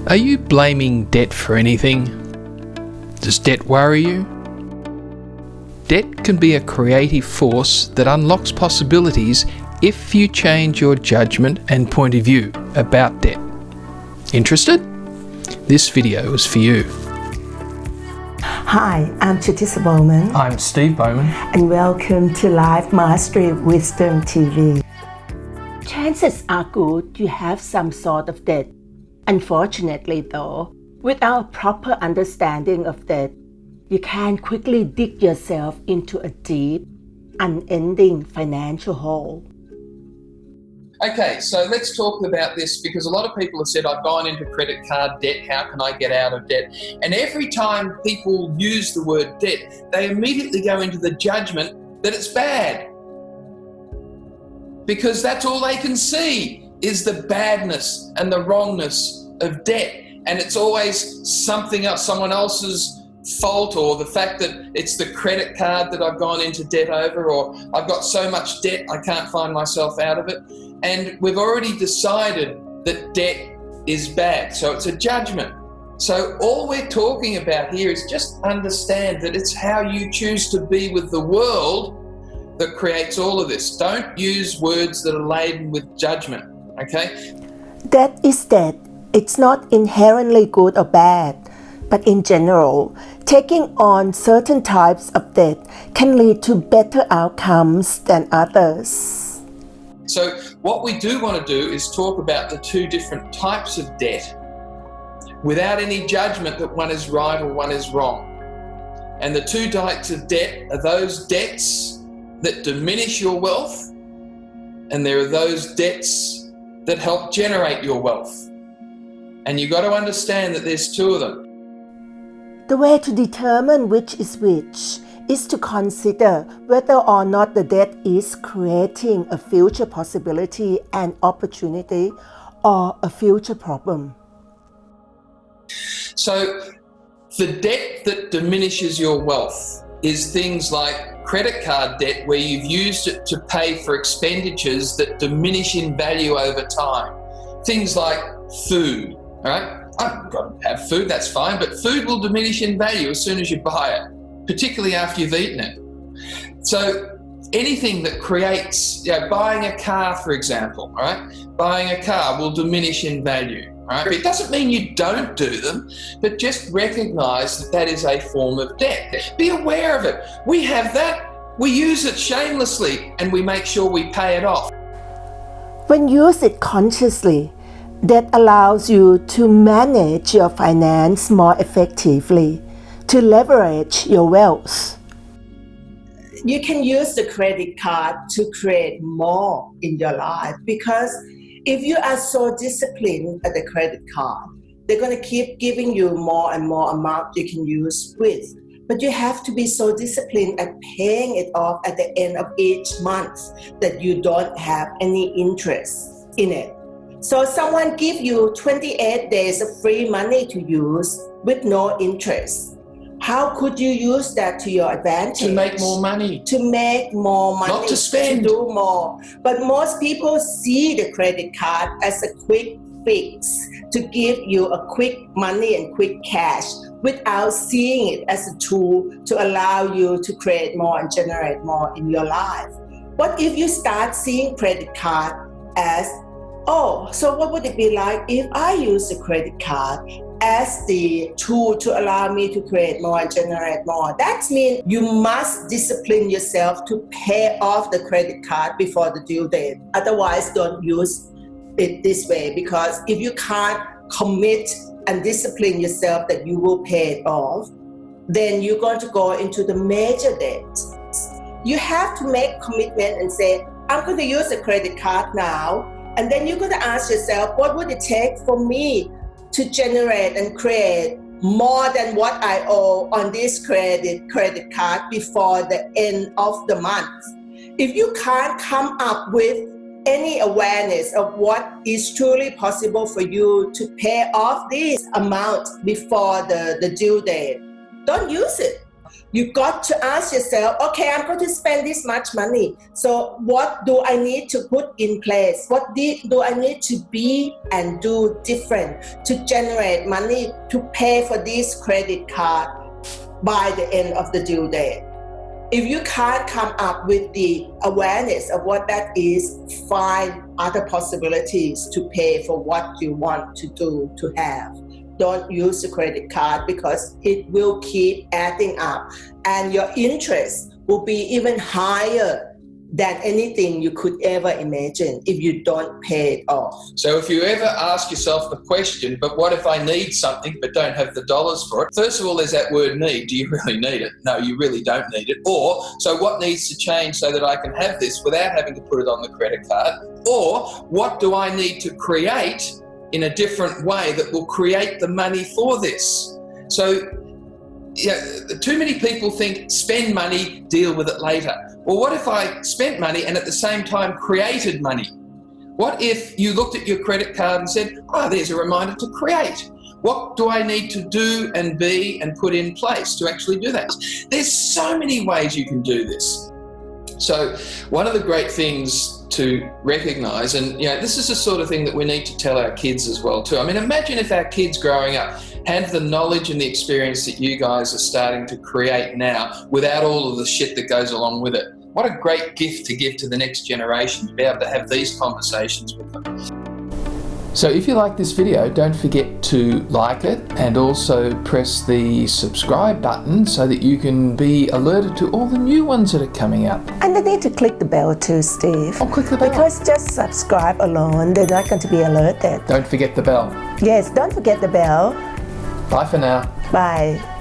Are you blaming debt for anything? Does debt worry you? Debt can be a creative force that unlocks possibilities if you change your judgment and point of view about debt. Interested? This video is for you. Hi, I'm Chitisa Bowman. I'm Steve Bowman. And welcome to Life Mastery Wisdom TV. Chances are good you have some sort of debt. Unfortunately though, without proper understanding of debt, you can quickly dig yourself into a deep, unending financial hole. Okay, so let's talk about this because a lot of people have said, I've gone into credit card debt, how can I get out of debt? And every time people use the word debt, they immediately go into the judgment that it's bad. Because that's all they can see is the badness and the wrongness of debt. And it's always something else, someone else's fault, or the fact that it's the credit card that I've gone into debt over, or I've got so much debt I can't find myself out of it. And we've already decided that debt is bad, so it's a judgment. So all we're talking about here is just understand that it's how you choose to be with the world that creates all of this. Don't use words that are laden with judgment, okay? Debt is debt. It's not inherently good or bad, but in general, taking on certain types of debt can lead to better outcomes than others. So what we do want to do is talk about the two different types of debt without any judgment that one is right or one is wrong. And the two types of debt are those debts that diminish your wealth, and there are those debts that help generate your wealth. And you've got to understand that there's two of them. The way to determine which is to consider whether or not the debt is creating a future possibility and opportunity or a future problem. So the debt that diminishes your wealth is things like credit card debt, where you've used it to pay for expenditures that diminish in value over time. Things like food, all right? I've got to have food, that's fine, but food will diminish in value as soon as you buy it, particularly after you've eaten it. So anything that creates, buying a car, for example, all right? Buying a car will diminish in value. Right? It doesn't mean you don't do them, but just recognize that that is a form of debt. Be aware of it. We have that, we use it shamelessly, and we make sure we pay it off. When used it consciously, debt allows you to manage your finance more effectively, to leverage your wealth. You can use the credit card to create more in your life, because if you are so disciplined at the credit card, they're going to keep giving you more and more amount you can use with. But you have to be so disciplined at paying it off at the end of each month that you don't have any interest in it. So someone give you 28 days of free money to use with no interest. How could you use that to your advantage? To make more money. To make more money. Not to spend. To do more. But most people see the credit card as a quick fix to give you a quick money and quick cash without seeing it as a tool to allow you to create more and generate more in your life. What if you start seeing credit card as, so what would it be like if I use the credit card as the tool to allow me to create more and generate more? That means you must discipline yourself to pay off the credit card before the due date. Otherwise, don't use it this way, because if you can't commit and discipline yourself that you will pay it off, then you're going to go into the major debt. You have to make commitment and say, I'm going to use the credit card now. And then you're going to ask yourself, what would it take for me to generate and create more than what I owe on this credit card before the end of the month? If you can't come up with any awareness of what is truly possible for you to pay off this amount before the due date, don't use it. You got to ask yourself, okay, I'm going to spend this much money. So what do I need to put in place? What do I need to be and do different to generate money to pay for this credit card by the end of the due date? If you can't come up with the awareness of what that is, find other possibilities to pay for what you want to do, to have. Don't use the credit card because it will keep adding up and your interest will be even higher than anything you could ever imagine if you don't pay it off. So if you ever ask yourself the question, but what if I need something but don't have the dollars for it? First of all, there's that word need. Do you really need it? No, you really don't need it. Or, so what needs to change so that I can have this without having to put it on the credit card? Or, what do I need to create in a different way that will create the money for this? So, too many people think spend money, deal with it later. Well, what if I spent money and at the same time created money? What if you looked at your credit card and said, oh, there's a reminder to create. What do I need to do and be and put in place to actually do that? There's so many ways you can do this. So one of the great things to recognise, and this is the sort of thing that we need to tell our kids as well too. I mean, imagine if our kids growing up had the knowledge and the experience that you guys are starting to create now without all of the shit that goes along with it. What a great gift to give to the next generation, to be able to have these conversations with them. So if you like this video, don't forget to like it and also press the subscribe button so that you can be alerted to all the new ones that are coming up. And they need to click the bell too, Steve. Oh, click the bell. Because just subscribe alone, they're not going to be alerted. Don't forget the bell. Yes, don't forget the bell. Bye for now. Bye.